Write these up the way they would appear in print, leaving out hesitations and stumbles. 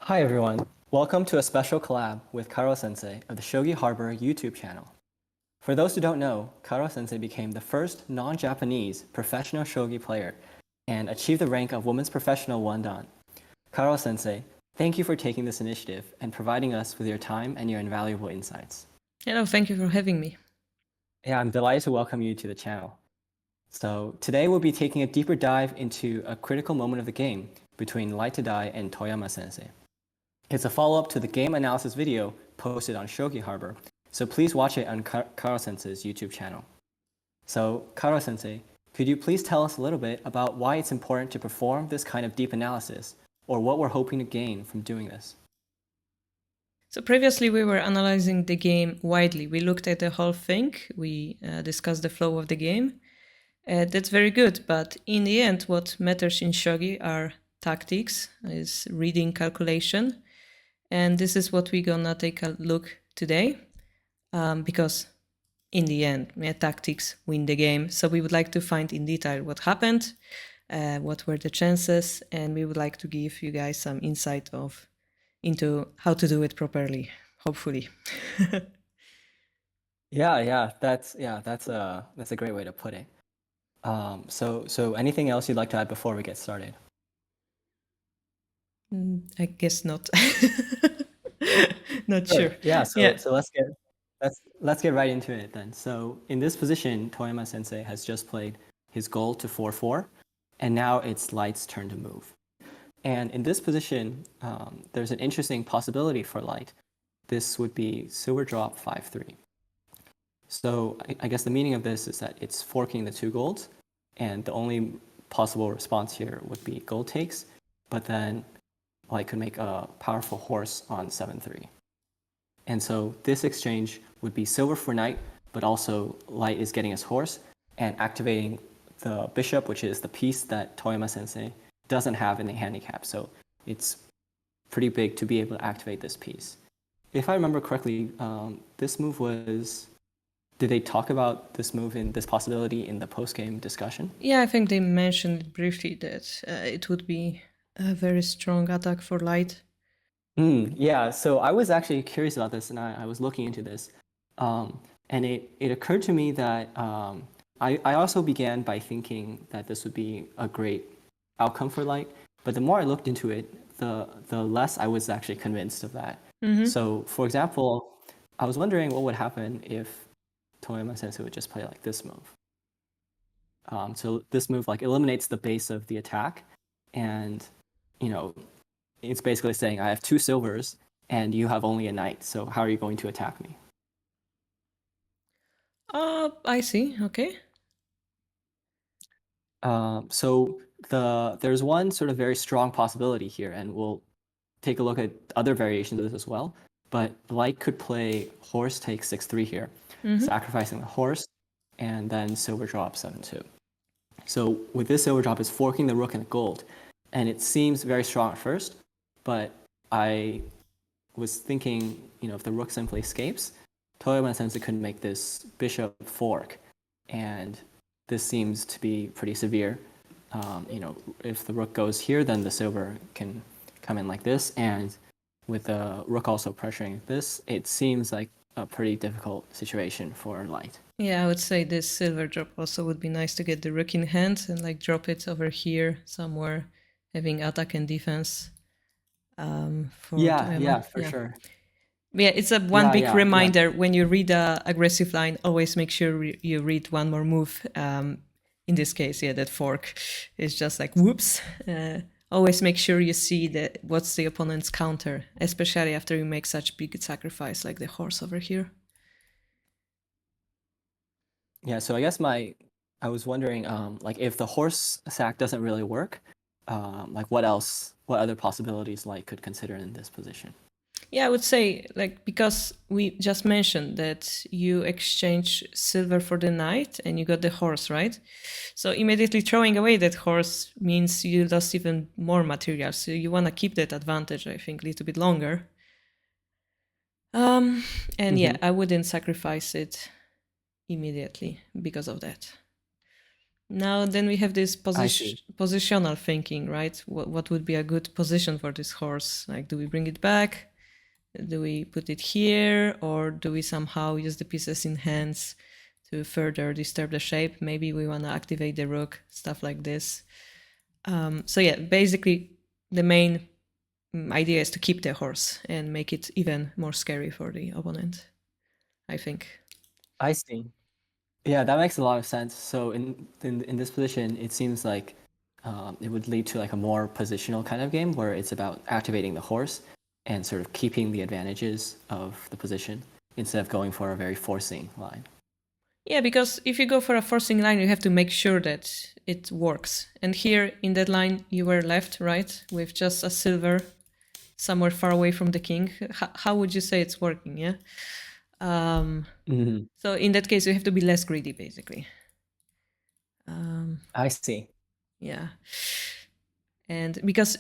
Hi everyone, welcome to a special collab with Karo-sensei of the Shogi Harbour YouTube channel. For those who don't know, Karo-sensei became the first non-Japanese professional shogi player and achieved the rank of Women's Professional 1 Dan. Karo-sensei, thank you for taking this initiative and providing us with your time and your invaluable insights. Hello, thank you for having me. Yeah, I'm delighted to welcome you to the channel. So today we'll be taking a deeper dive into a critical moment of the game between lighttodie and Toyama sensei. It's a follow-up to the game analysis video posted on Shogi Harbour, so please watch it on Karo-sensei's YouTube channel. So, Karo-sensei, could you please tell us a little bit about why it's important to perform this kind of deep analysis, or what we're hoping to gain from doing this? So previously we were analyzing the game widely. We looked at the whole thing, we discussed the flow of the game. That's very good, but in the end what matters in Shogi are tactics, is reading calculation. And this is what we're gonna take a look today, because in the end, tactics win the game. So we would like to find in detail what happened, what were the chances, and we would like to give you guys some insight into how to do it properly, hopefully. That's a great way to put it. So anything else you'd like to add before we get started? I guess not. Not sure. Yeah, so let's get right into it then. So in this position, Toyama Sensei has just played his goal to 4-4, and now it's Light's turn to move. And in this position, there's an interesting possibility for Light. This would be silver drop 5-3. So I guess the meaning of this is that it's forking the two golds, and the only possible response here would be gold takes, but then Light could make a powerful horse on 7-3. And so this exchange would be silver for knight, but also Light is getting his horse and activating the bishop, which is the piece that Toyama Sensei doesn't have in the handicap. So it's pretty big to be able to activate this piece. If I remember correctly, this move was... Did they talk about this move in this possibility in the post-game discussion? Yeah, I think they mentioned it briefly that it would be a very strong attack for Light. Yeah, so I was actually curious about this, and I was looking into this. And it occurred to me that I also began by thinking that this would be a great outcome for Light, but the more I looked into it, the less I was actually convinced of that. So, for example, I was wondering what would happen if Toyama Sensei would just play like this move. So this move like eliminates the base of the attack, and it's basically saying I have two silvers and you have only a knight, so how are you going to attack me? I see. Okay. So there's one sort of very strong possibility here, and we'll take a look at other variations of this as well. But Light could play horse takes 6-3 here, sacrificing the horse, and then silver drop 7-2. So with this silver drop, it's forking the rook and the gold, and it seems very strong at first, but I was thinking, if the rook simply escapes, Toyama Sensei could make this bishop fork, and this seems to be pretty severe. If the rook goes here, then the silver can come in like this, and with the rook also pressuring this, it seems like a pretty difficult situation for Light. Yeah, I would say this silver drop also would be nice to get the rook in hand and like drop it over here somewhere, having attack and defense. For Sure. Yeah, it's a big reminder when you read a aggressive line, always make sure you read one more move. In this case, that fork is just like whoops. Always make sure you see what's the opponent's counter, especially after you make such big sacrifice like the horse over here. Yeah, so I guess I was wondering, like if the horse sack doesn't really work, like what other possibilities Light could consider in this position? Yeah, I would say, like, because we just mentioned that you exchange silver for the knight and you got the horse, right? So immediately throwing away that horse means you lost even more material. So you want to keep that advantage, I think, a little bit longer. And yeah, I wouldn't sacrifice it immediately because of that. Now then we have this I see. positional thinking, right? What would be a good position for this horse? Like, do we bring it back? Do we put it here? Or do we somehow use the pieces in hands to further disturb the shape? Maybe we want to activate the rook, stuff like this. So yeah, basically the main idea is to keep the horse and make it even more scary for the opponent, I think. I see. Yeah, that makes a lot of sense. So in this position, it seems like it would lead to like a more positional kind of game where it's about activating the horse and sort of keeping the advantages of the position instead of going for a very forcing line. Yeah, because if you go for a forcing line, you have to make sure that it works. And here in that line, you were left, right, with just a silver somewhere far away from the king. How would you say it's working? Yeah. So in that case, you have to be less greedy, basically. I see. Yeah. And because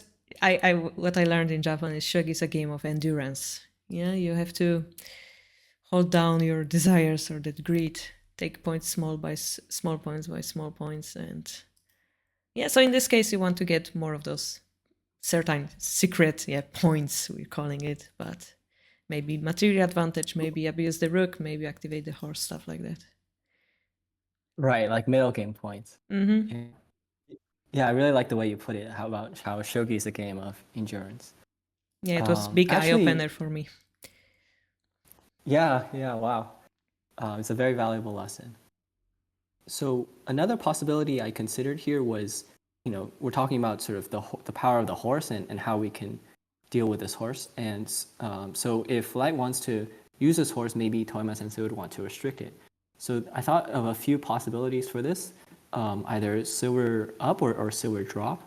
what I learned in Japan is Shogi is a game of endurance. Yeah, you have to hold down your desires or that greed, take points small points by small points, and yeah. So in this case, you want to get more of those certain secret points we're calling it, but maybe material advantage, maybe abuse the rook, maybe activate the horse, stuff like that. Right, like middle game points. Mm-hmm. Yeah. Yeah, I really like the way you put it. How about how Shogi is a game of endurance? Yeah, it was big eye Actually, opener for me. yeah, wow. It's a very valuable lesson. So another possibility I considered here was, we're talking about sort of the power of the horse and how we can deal with this horse. And so if Light wants to use this horse, maybe Toyama Sensei would want to restrict it. So I thought of a few possibilities for this, either silver up or silver drop.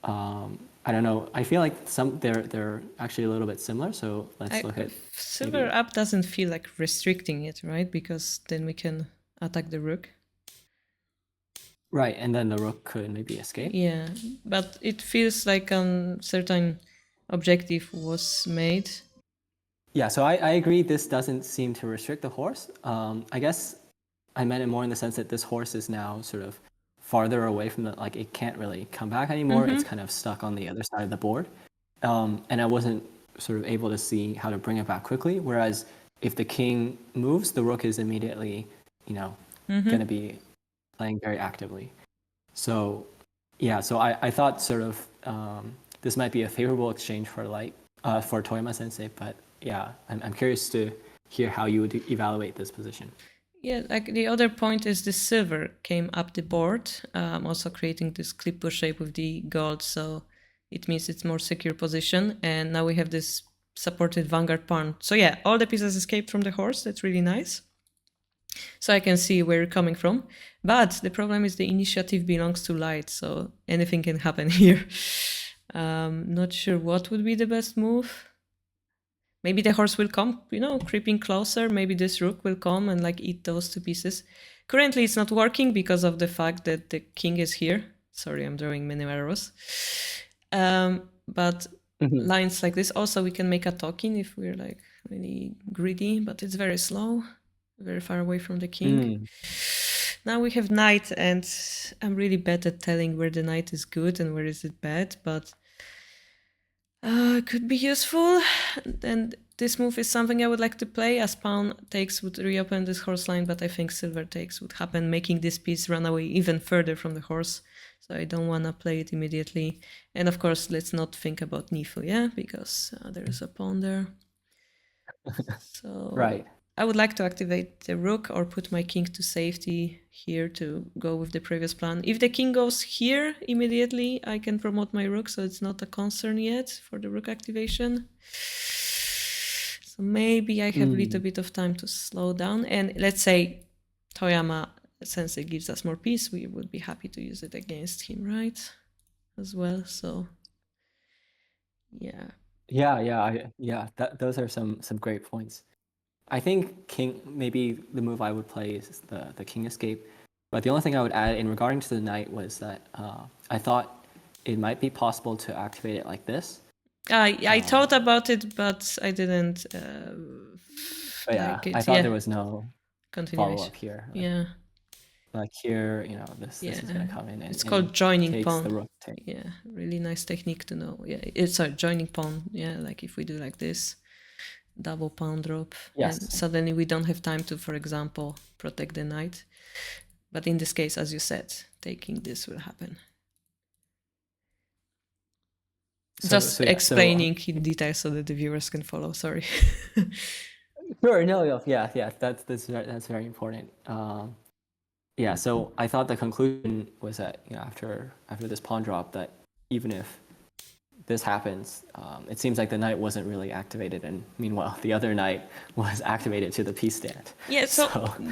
I don't know. I feel like they're actually a little bit similar. So let's look at silver maybe. up doesn't feel like restricting it, right? Because then we can attack the rook. Right, and then the rook could maybe escape. Yeah, but it feels like a certain objective was made. Yeah, so I agree this doesn't seem to restrict the horse. I guess I meant it more in the sense that this horse is now sort of farther away from like it can't really come back anymore. It's kind of stuck on the other side of the board. And I wasn't sort of able to see how to bring it back quickly. Whereas if the king moves, the rook is immediately, going to be playing very actively. So, yeah, so I thought sort of this might be a favorable exchange for Light, for Toyama Sensei, but yeah, I'm curious to hear how you would evaluate this position. Yeah, like the other point is the silver came up the board, also creating this clipboard shape with the gold, so it means it's more secure position. And now we have this supported vanguard pawn. So yeah, all the pieces escaped from the horse. That's really nice. So I can see where you're coming from. But the problem is the initiative belongs to Light, so anything can happen here. Not sure what would be the best move. Maybe the horse will come, creeping closer. Maybe this rook will come and like eat those two pieces. Currently, it's not working because of the fact that the king is here. Sorry, I'm drawing many arrows. But lines like this, also we can make a token if we're like really greedy, but it's very slow, very far away from the king. Now we have knight, and I'm really bad at telling where the knight is good and where is it bad, but could be useful. And this move is something I would like to play, as pawn takes would reopen this horse line, but I think silver takes would happen, making this piece run away even further from the horse. So I don't want to play it immediately. And of course, let's not think about Nifu, yeah? Because there is a pawn there. So Right. I would like to activate the rook or put my king to safety here to go with the previous plan. If the king goes here immediately, I can promote my rook, so it's not a concern yet for the rook activation. So maybe I have a little bit of time to slow down. And let's say Toyama Sensei gives us more peace, we would be happy to use it against him, right? As well, so yeah. Yeah. Those are some great points. I think king, maybe the move I would play is the king escape. But the only thing I would add in regarding to the knight was that I thought it might be possible to activate it like this. I thought about it, but I didn't But yeah, like it. I thought there was no continuation. follow up here. Yeah. like here, this Yeah, is gonna come in it's and called joining takes the pawn. rook take. Yeah, really nice technique to know. Yeah, it's a joining pawn. Yeah, like if we do like this, double pawn drop, and Yes. suddenly we don't have time to, for example, protect the knight. But in this case, as you said, taking this will happen. Just explaining in detail so that the viewers can follow. Sorry. Sure. No. Yeah. That's very important. Yeah. So I thought the conclusion was that after this pawn drop, that even if this happens, it seems like the knight wasn't really activated, and meanwhile the other knight was activated to the piece stand. Yeah. So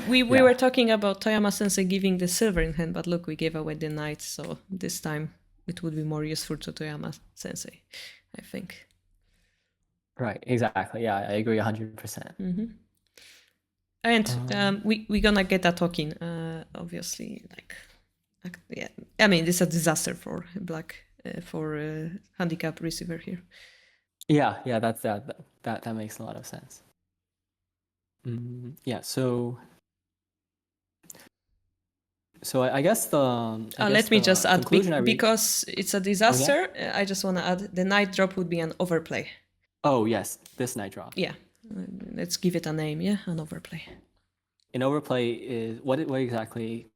we were talking about Toyama Sensei giving the silver in hand, but look, we gave away the knight, so this time it would be more useful to Toyama Sensei, I think. Right. Exactly. Yeah, I agree 100%. And we're gonna get that talking, obviously. Yeah, I mean, it's a disaster for black, for handicap receiver here. Yeah, that makes a lot of sense. Yeah, so I guess let me just add, because it's a disaster, yeah? I just want to add the knight drop would be an overplay. Oh yes, this knight drop. Yeah, let's give it a name. Yeah, an overplay. An overplay is what exactly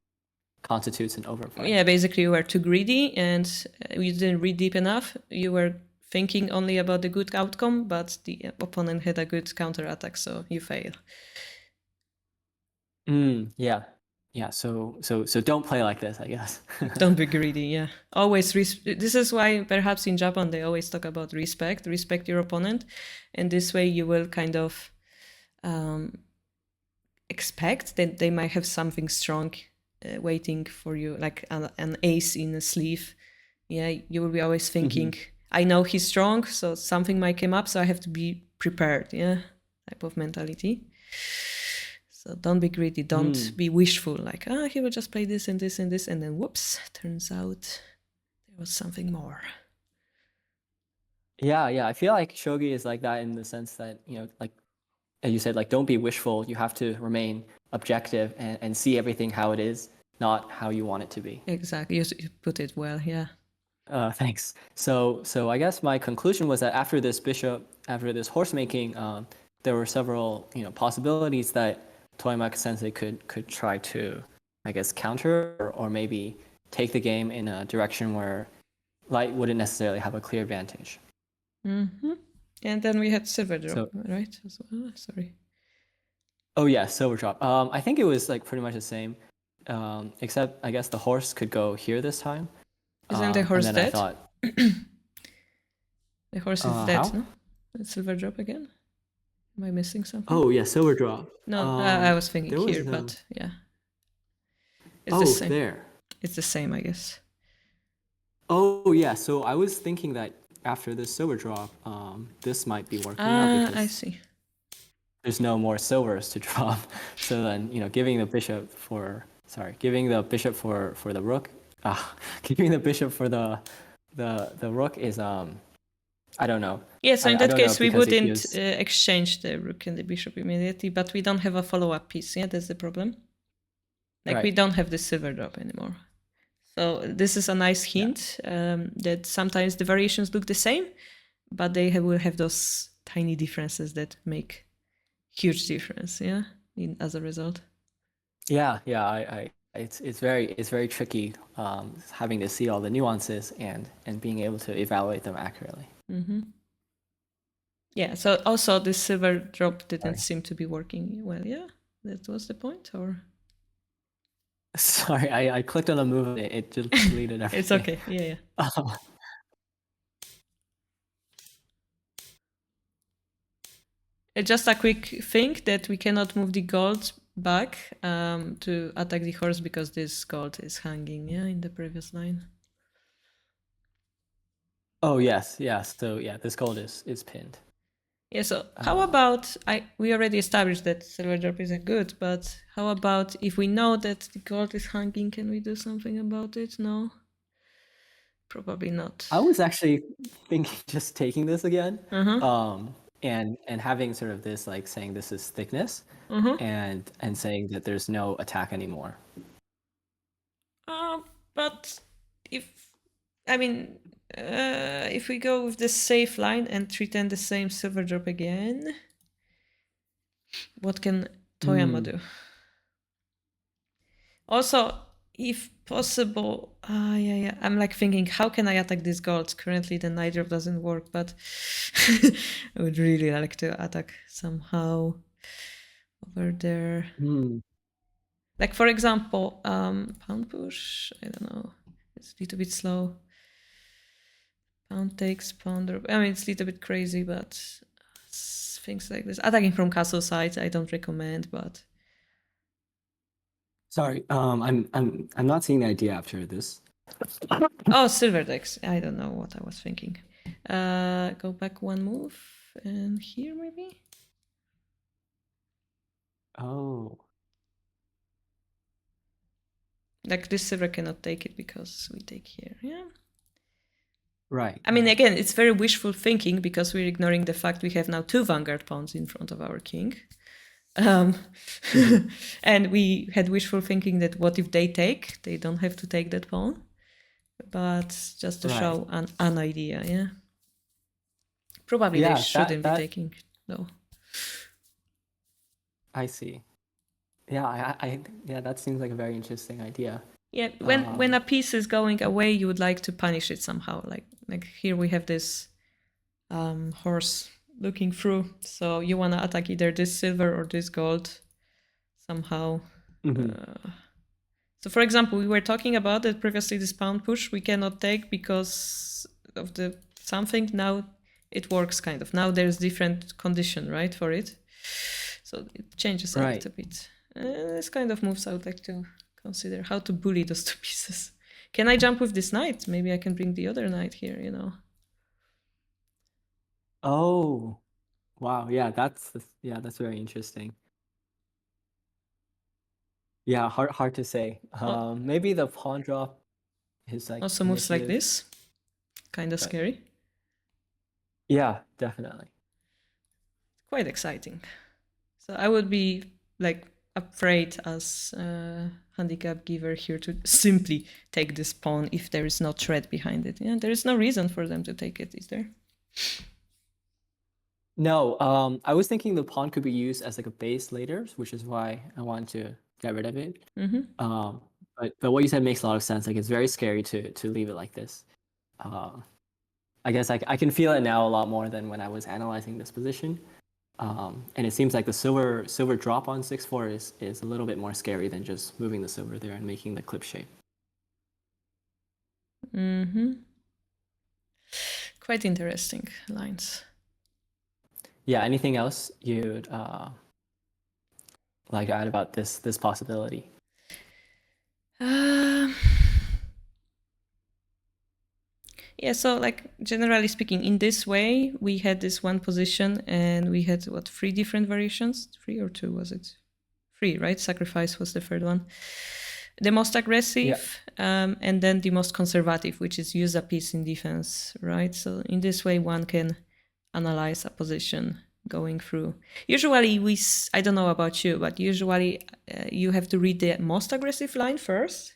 constitutes an overplay? Yeah, basically you were too greedy and you didn't read deep enough. You were thinking only about the good outcome, but the opponent had a good counter attack, so you fail. Yeah. So don't play like this, I guess. Don't be greedy. Yeah, always. This is why perhaps in Japan they always talk about respect. Respect your opponent, and this way you will kind of expect that they might have something strong waiting for you, like an ace in a sleeve. Yeah, you will be always thinking, I know he's strong, so something might come up, so I have to be prepared. Yeah, type of mentality. So don't be greedy. Don't be wishful. Like, he will just play this and this and this, and then whoops, turns out there was something more. Yeah. I feel like shogi is like that in the sense that like as you said, like don't be wishful. You have to remain objective and see everything how it is, not how you want it to be. Exactly. You put it well. Yeah. Thanks. So I guess my conclusion was that after this horse making, there were several possibilities that Toyama Sensei could try to, I guess, counter or maybe take the game in a direction where light wouldn't necessarily have a clear advantage. And then we had silver drop, right? As well. Sorry. Oh yeah, silver drop. I think it was like pretty much the same, except I guess the horse could go here this time. Isn't the horse dead? I thought, the horse is dead, no? Silver drop again? Am I missing something? Oh yeah, silver drop. No, I was thinking here, but yeah. It's the same. There. It's the same, I guess. Oh yeah, so I was thinking that after this silver drop, this might be working out because I see. There's no more silvers to drop. So then, giving the bishop for the rook, giving the bishop for the rook is I don't know. Yeah, so in that case we wouldn't exchange the rook and the bishop immediately, but we don't have a follow-up piece. Yeah, that's the problem. Like we don't have the silver drop anymore. So this is a nice hint that sometimes the variations look the same, but they will have those tiny differences that make huge difference. Yeah, as a result. Yeah. It's very tricky having to see all the nuances and being able to evaluate them accurately. Yeah. So also the silver drop didn't seem to be working well. Yeah, that was the point, or. Sorry, I clicked on a move and it just deleted everything. It's okay. Yeah. Just a quick thing that we cannot move the gold back to attack the horse because this gold is hanging, in the previous line. Oh yes. So this gold is pinned. Yeah, so how about, we already established that silver drop isn't good, but how about if we know that the gold is hanging, can we do something about it? No? Probably not. I was actually thinking just taking this again. And having sort of this, like saying this is thickness and saying that there's no attack anymore. But if we go with the safe line and return the same silver drop again, what can Toyama do? Also, if possible, yeah. I'm like thinking, how can I attack these golds? Currently, the night drop doesn't work, but I would really like to attack somehow over there. Like, for example, pound push. I don't know. It's a little bit slow. Pound takes, pound drop. I mean, it's a little bit crazy, but things like this. Attacking from castle side, I don't recommend, but. Sorry, I'm not seeing the idea after this. Oh, silver decks. I don't know what I was thinking. Go back one move and here maybe. Oh, Like this silver cannot take it because we take here. Yeah. right. I mean, again, it's very wishful thinking because we're ignoring the fact we have now 2 Vanguard pawns in front of our king. And we had wishful thinking that what if they take? They don't have to take that pawn. But just to show an idea, yeah. Probably they shouldn't be taking, though. I see. Yeah, yeah, that seems like a very interesting idea. Yeah, when a piece is going away, you would like to punish it somehow. Like here we have this horse looking through, so you want to attack either this silver or this gold somehow. So for example, we were talking about that previously, this pound push we cannot take because of the something. Now it works kind of. Now there's different condition, right, for it. So it changes a little bit. This kind of moves I would like to consider how to bully those 2 pieces. Can I jump with this knight? Maybe I can bring the other knight here, you know. Oh, wow. Yeah, that's very interesting. Yeah, hard to say. Maybe the pawn drop is like also moves like this. Kind of scary. Yeah, definitely. Quite exciting. So I would be like afraid as a handicap giver here to simply take this pawn if there is no threat behind it. Yeah, there is no reason for them to take it, is there? No, I was thinking the pawn could be used as like a base later, which is why I wanted to get rid of it. But what you said makes a lot of sense. Like it's very scary to leave it like this. I guess I can feel it now a lot more than when I was analyzing this position. And it seems like the silver drop on 6/4 is a little bit more scary than just moving the silver there and making the clip shape. Quite interesting lines. Yeah. Anything else you'd like to add about this possibility? Yeah, so like generally speaking, in this way, we had this one position and we had 3 different variations? 3 or 2 was it? 3, right? Sacrifice was the third one. The most aggressive, and then the most conservative, which is use a piece in defense, right? So in this way, one can analyze a position going through. Usually, I don't know about you, but usually you have to read the most aggressive line first.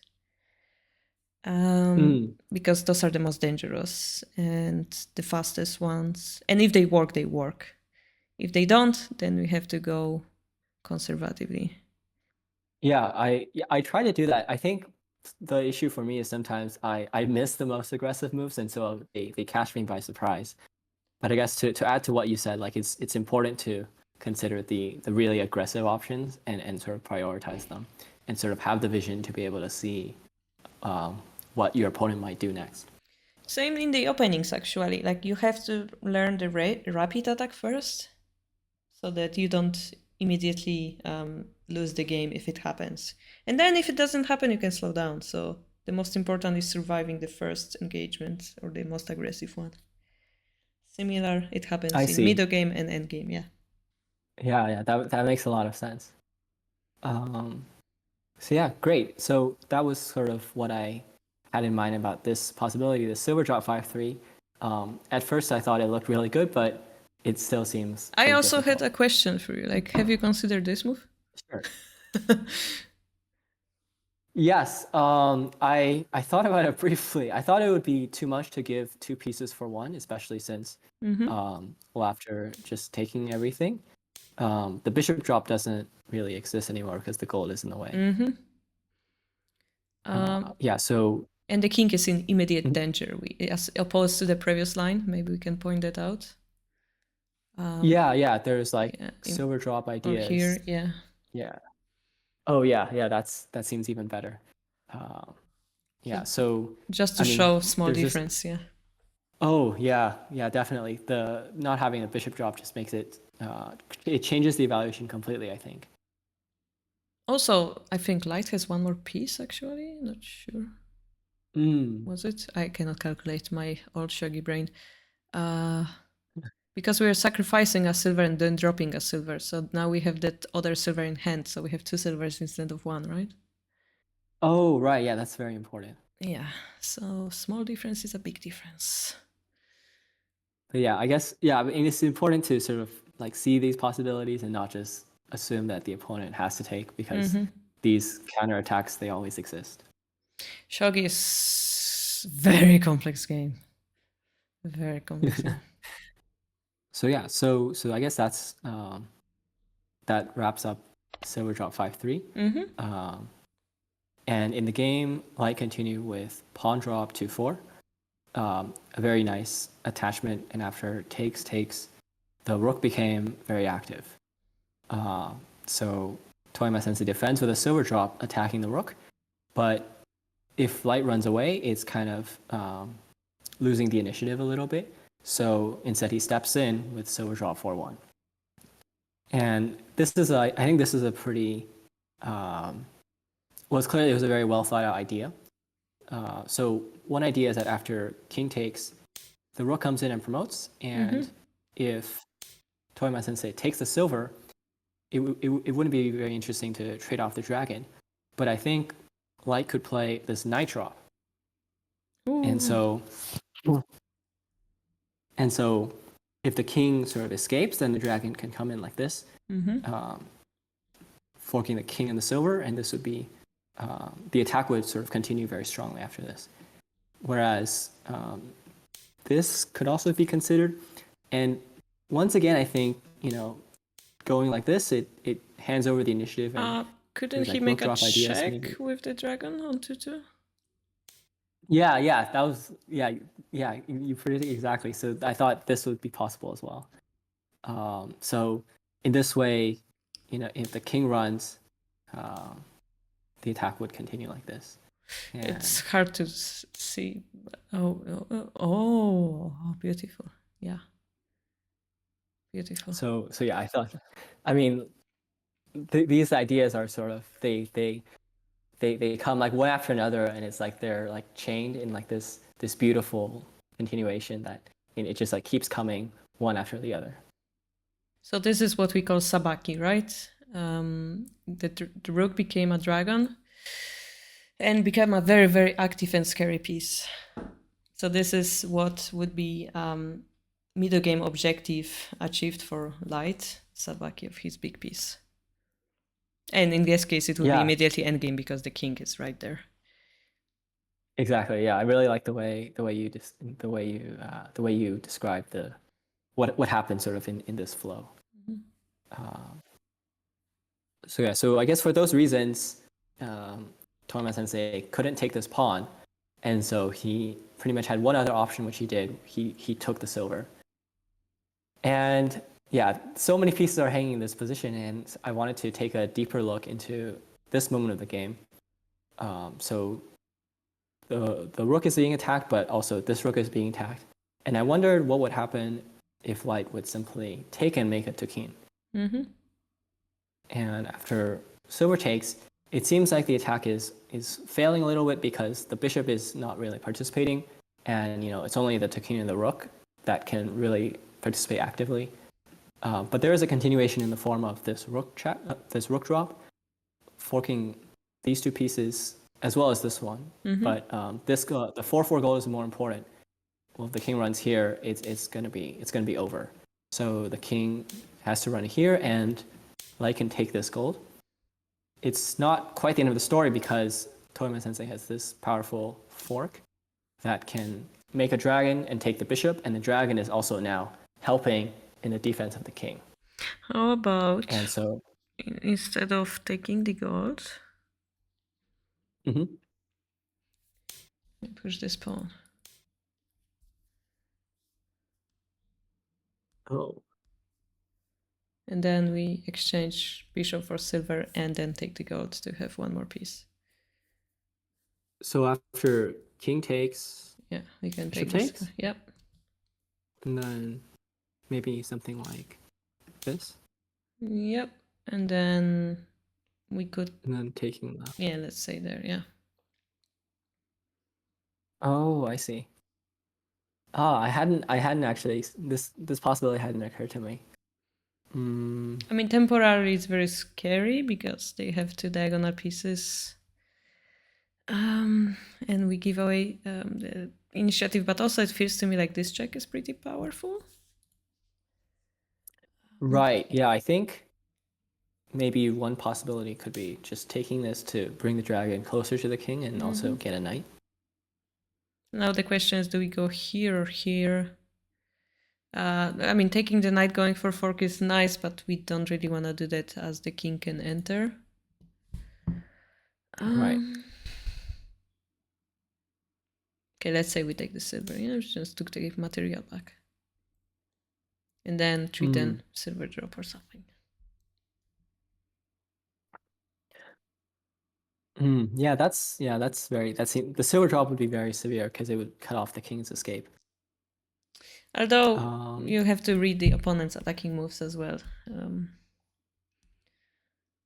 Because those are the most dangerous and the fastest ones. And if they work, they work. If they don't, then we have to go conservatively. Yeah, I try to do that. I think the issue for me is sometimes I miss the most aggressive moves, and so they catch me by surprise. But I guess to add to what you said, like it's important to consider the really aggressive options and sort of prioritize them, and sort of have the vision to be able to see what your opponent might do next. Same in the openings, actually. Like you have to learn the rapid attack first, so that you don't immediately lose the game if it happens. And then if it doesn't happen, you can slow down. So the most important is surviving the first engagement or the most aggressive one. Similar, it happens in middle game and end game, yeah. Yeah, that makes a lot of sense. So yeah, great. So that was sort of what I had in mind about this possibility, the silver drop 5/3. At first I thought it looked really good, but it still seems I also difficult. had a question for you. Like, have you considered this move? Sure. Yes, I thought about it briefly. I thought it would be too much to give two pieces for one, especially since Mm-hmm. well, after just taking everything, the bishop drop doesn't really exist anymore because the gold is in the way. Mm-hmm. Um, Yeah, so and the king is in immediate Mhm. danger, as opposed to the previous line. Maybe we can point that out. Yeah, there's like Yeah, silver drop or ideas. here, yeah. Yeah. Oh yeah, that seems even better. Um, yeah, so Just to I mean, show small there's just difference, yeah. oh yeah, definitely. The not having a bishop drop just makes it it changes the evaluation completely, I think. Also, I think light has one more piece, actually. Not sure. Mm. Was it? I cannot calculate my old Shogi brain. Uh, because we are sacrificing a silver and then dropping a silver. So now we have that other silver in hand. So we have two silvers instead of one, right? Oh, right, yeah, that's very important. Yeah. So small difference is a big difference. But yeah, I guess yeah, I mean, it's important to sort of like see these possibilities and not just assume that the opponent has to take because these counterattacks they always exist. Shogi is very complex game. Very complex game. So yeah, so I guess that's that wraps up silver drop 5-3. And in the game, light continued with pawn drop 2-4. A very nice attachment, and after takes, the rook became very active. So Toyama Sensei defends with a silver drop, attacking the rook, but if light runs away, it's kind of losing the initiative a little bit. So instead, he steps in with silver drop 4-1. And this is I think this is a pretty well, it's clearly it was a very well thought out idea. So one idea is that after king takes, the rook comes in and promotes, and if Toyama Sensei takes the silver, it wouldn't be very interesting to trade off the dragon. But I think light could play this knight drop, and so if the king sort of escapes, then the dragon can come in like this, forking the king and the silver, and this would be the attack would sort of continue very strongly after this. Whereas this could also be considered, and once again, I think going like this, it hands over the initiative. And couldn't he like make a drop ideas, check maybe. with the dragon on 2-2? Yeah, that was you predicted exactly. So I thought this would be possible as well. So in this way, if the king runs, the attack would continue like this. And it's hard to see. Oh, beautiful. Yeah. Beautiful. So yeah, I thought, I mean, these ideas are sort of they come like one after another, and it's like they're like chained in like this beautiful continuation that it just like keeps coming one after the other. So this is what we call sabaki, right? The rook became a dragon and became a very, very active and scary piece. So this is what would be middle game objective achieved for light, sabaki of his big piece. And in this case, it would be immediately endgame because the king is right there. Exactly. Yeah, I really like the way you describe the what happened sort of in this flow. So I guess for those reasons, Toyama Sensei couldn't take this pawn, and so he pretty much had one other option, which he did. He took the silver. And yeah, so many pieces are hanging in this position, and I wanted to take a deeper look into this moment of the game. So the rook is being attacked, but also this rook is being attacked. And I wondered what would happen if light would simply take and make it to king. And after silver takes, it seems like the attack is failing a little bit because the bishop is not really participating, and it's only the king and the rook that can really participate actively. But there is a continuation in the form of this rook drop, forking these two pieces as well as this one. But the 4-4 goal is more important. Well, if the king runs here, it's gonna be over. So the king has to run here, and light can take this gold. It's not quite the end of the story because Toyama Sensei has this powerful fork that can make a dragon and take the bishop, and the dragon is also now helping in the defense of the king. How about And so, instead of taking the gold, mhm. we push this pawn. Oh, And then we exchange bishop for silver and then take the gold to have one more piece. so after king takes, Yeah, we can bishop take this. takes, Yep. and then maybe something like this, Yep. And then we could, and then taking that. yeah, let's say there, yeah. Oh, I see. Ah, I hadn't actually, this possibility hadn't occurred to me. I mean, temporarily it's very scary because they have two diagonal pieces. And we give away the initiative, but also it feels to me like this check is pretty powerful. Right, yeah, I think maybe one possibility could be just taking this to bring the dragon closer to the king and also get a knight. Now the question is, do we go here or here? I mean, taking the knight going for fork is nice, but we don't really want to do that as the king can enter. Right. Okay, let's say we take the silver. Just took the material back. And then treat then silver drop or something. Yeah, that's the silver drop would be very severe because it would cut off the king's escape. Although you have to read the opponent's attacking moves as well.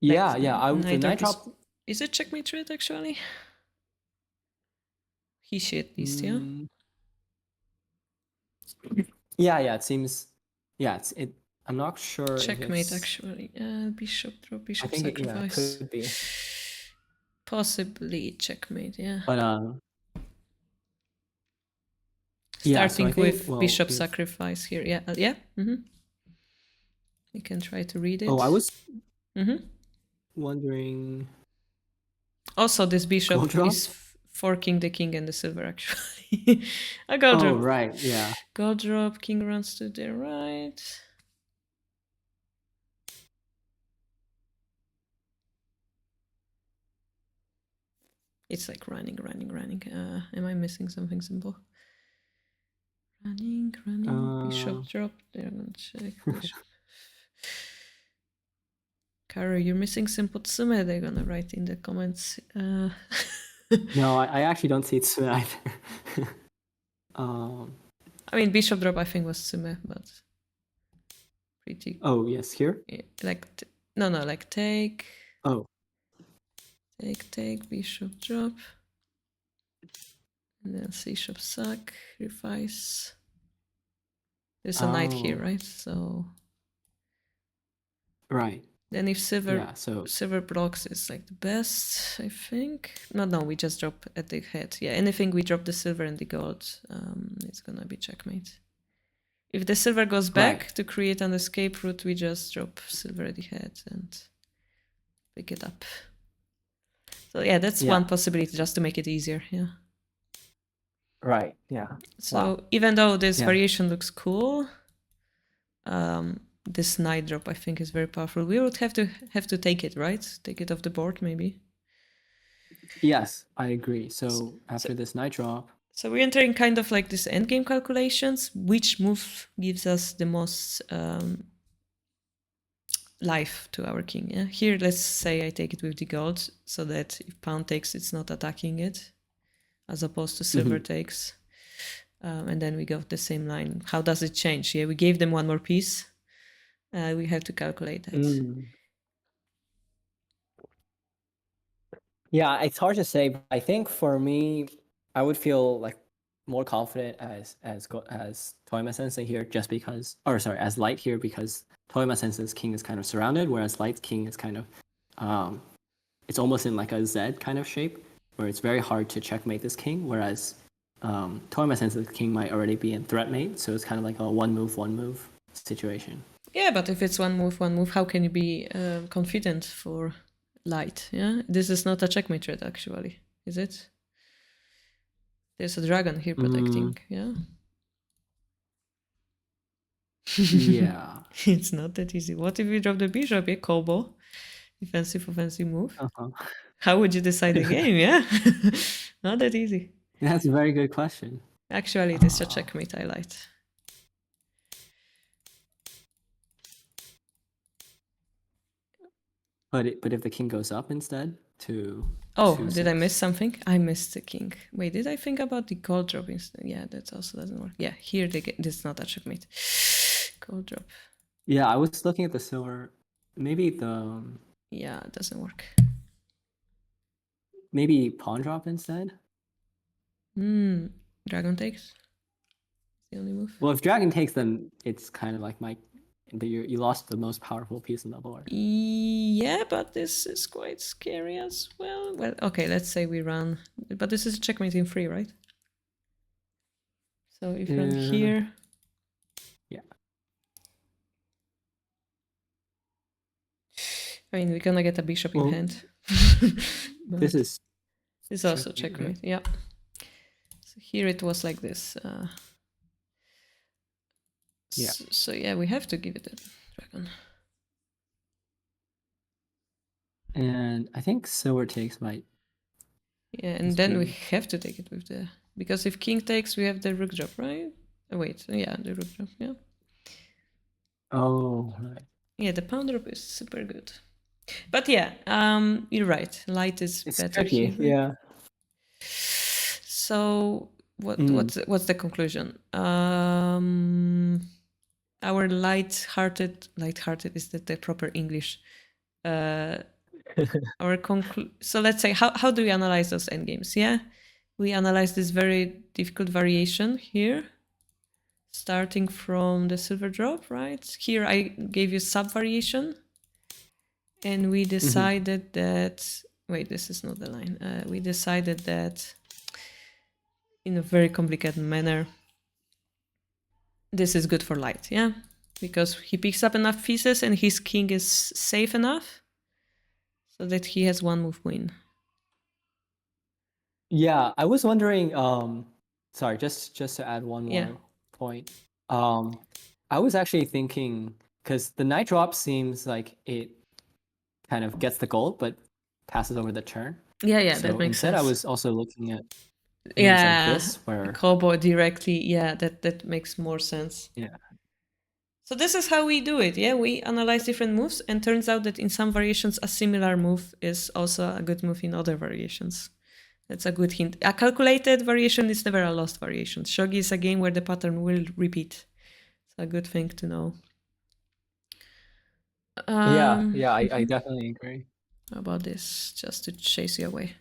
Yeah, the knight drop is it checkmate trade actually? He shit these, yeah. Yeah, it seems. Yeah, I'm not sure. Checkmate actually. Bishop drop, bishop I think sacrifice. it could be. Possibly checkmate, yeah. But starting with bishop sacrifice here. Yeah, yeah. You can try to read it. Oh, I was wondering. Also, this bishop is forking the king and the silver, actually. A gold drop. Oh, right, yeah. Gold drop, king runs to the right. It's like running. Am I missing something simple? Running. Bishop drop. They're gonna check. Karo, you're missing simple tsume. They're gonna write in the comments. No, I actually don't see tsume either. I mean, bishop drop I think was tsume, but pretty. Oh yes, here. Yeah, like no, like take. Oh. Take bishop drop. And then c-sharp sacrifice. There's a knight here, right? So. Right. Then if silver blocks is like the best, I think. No, we just drop at the head. Yeah, anything we drop the silver and the gold, it's gonna be checkmate. If the silver goes back to create an escape route, we just drop silver at the head and pick it up. So yeah, that's one possibility just to make it easier. Yeah. Right. Yeah. So even though this variation looks cool, this knight drop I think is very powerful. We would have to take it, right? Take it off the board, maybe. Yes, I agree. So after this knight drop. So we're entering kind of like this endgame calculations. Which move gives us the most life to our king? Yeah. Here, let's say I take it with the gold, so that if pawn takes, it's not attacking it, as opposed to silver takes. And then we go the same line. How does it change? Yeah, we gave them one more piece. We have to calculate that. Yeah, it's hard to say. But I think for me, I would feel like more confident as Toyama Sensei here, just because, as Light here, because Toyama Sensei's king is kind of surrounded, whereas Light's king is kind of, it's almost in like a Z kind of shape, where it's very hard to checkmate this king, whereas Toyama Sensei's king might already be in threat mate, so it's kind of like a one move situation. Yeah, but if it's one move, how can you be confident for Light? Yeah, this is not a checkmate threat actually. is it? There's a dragon here protecting, yeah? Yeah. It's not that easy. What if we drop the bishop, yeah, combo? Defensive, offensive move. Uh-huh. How would you decide the game, yeah? Not that easy. That's a very good question. Actually, it is a checkmate highlight. But if the king goes up instead to Oh, 2, did I 6. miss something? I missed the king. Wait, did I think about the gold drop instead? Yeah, that also doesn't work. Yeah, here they get this is not a checkmate. Gold drop. Yeah, I was looking at the silver. Maybe Yeah, it doesn't work. maybe pawn drop instead. Dragon takes. The only move. Well, if dragon takes, then it's kind of like you lost the most powerful piece on the board. Yeah, but this is quite scary as well. Well, okay, let's say we run, but this is a checkmate in 3, right? So if you run here. Yeah. I mean, we're gonna get a bishop in hand. This is also checkmate, yeah. So here it was like this. Yeah. So yeah, we have to give it a dragon. And I think silver takes might. Yeah, and then we have to take it with the, because if king takes, we have the rook drop, right? Oh, wait, yeah, the rook drop, yeah. Oh, right. Yeah, the pawn drop is super good. But yeah, you're right. Light is It's better tricky, here. Right? yeah. So what's the conclusion? Our light-hearted is that the proper English. So let's say how do we analyze those endgames? Yeah, we analyze this very difficult variation here, starting from the silver drop, right? Here I gave you sub variation, and we decided that wait, this is not the line. We decided that in a very complicated manner, this is good for light, yeah, because he picks up enough pieces and his king is safe enough so that he has one move win. Yeah, I was wondering. Sorry, just to add one more point. I was actually thinking because the knight drop seems like it kind of gets the gold, but passes over the turn. Yeah, so that makes instead, sense. I was also looking at moves like this, where combo directly. Yeah, that makes more sense. Yeah. So this is how we do it. Yeah, we analyze different moves, and turns out that in some variations, a similar move is also a good move in other variations. That's a good hint. A calculated variation is never a lost variation. Shogi is a game where the pattern will repeat. It's a good thing to know. I definitely agree. About this, just to chase you away.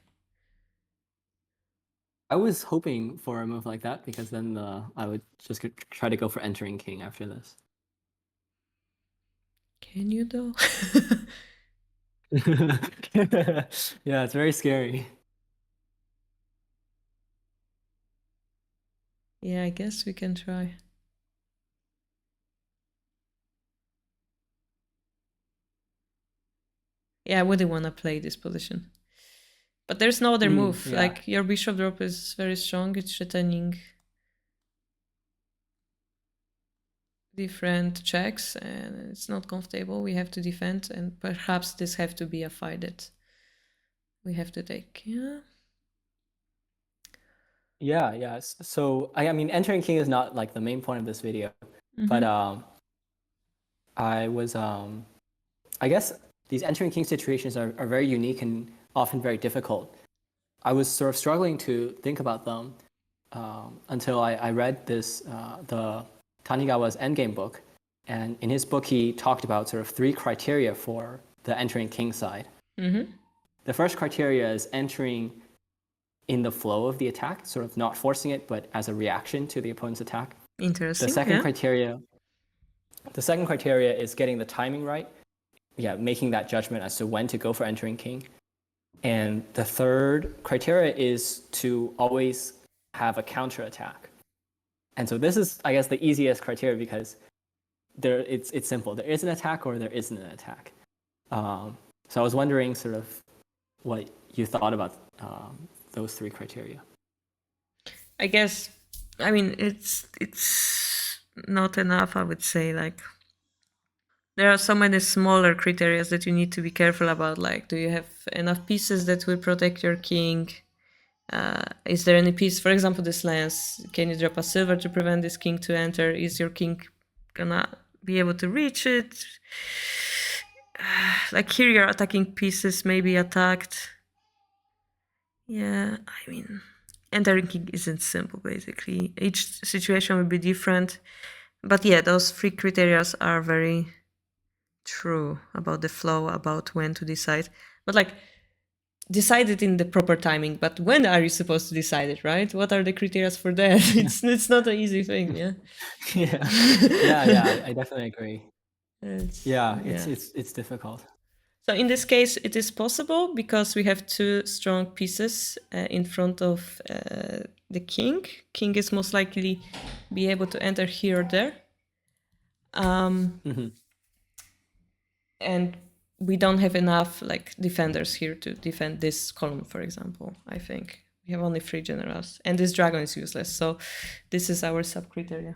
I was hoping for a move like that because then I would just try to go for entering king after this. Can you though? Yeah, it's very scary. Yeah, I guess we can try. Yeah, I wouldn't want to play this position. But there's no other move. Yeah. Like, your bishop drop is very strong. It's threatening different checks, and it's not comfortable. We have to defend, and perhaps this have to be a fight that we have to take. Yeah. So I mean, entering king is not like the main point of this video, but I was I guess these entering king situations are very unique and often very difficult. I was sort of struggling to think about them until I read this the Tanigawa's Endgame book, and in his book he talked about sort of 3 criteria for the entering king side. The first criteria is entering in the flow of the attack, sort of not forcing it, but as a reaction to the opponent's attack. Interesting. The second criteria is getting the timing right. Yeah, making that judgment as to when to go for entering king. And the third criteria is to always have a counter attack. And so this is, I guess, the easiest criteria because it's simple. There is an attack or there isn't an attack. So I was wondering sort of what you thought about those three criteria? I guess, I mean, it's not enough, I would say. Like, there are so many smaller criteria that you need to be careful about. Like, do you have enough pieces that will protect your king? Is there any piece, for example, this lance, can you drop a silver to prevent this king to enter? Is your king gonna be able to reach it? Like here your attacking pieces may be attacked. Yeah, I mean, entering king isn't simple, basically. Each situation will be different. But yeah, those three criteria are very true about the flow, about when to decide. But like, decide it in the proper timing. But when are you supposed to decide it, right? What are the criteria for that? It's not an easy thing, yeah. Yeah, I definitely agree. It's difficult. So in this case, it is possible because we have two strong pieces in front of the king. King is most likely be able to enter here or there. And we don't have enough like defenders here to defend this column, for example. I think we have only 3 generals, and this dragon is useless. So this is our sub criteria.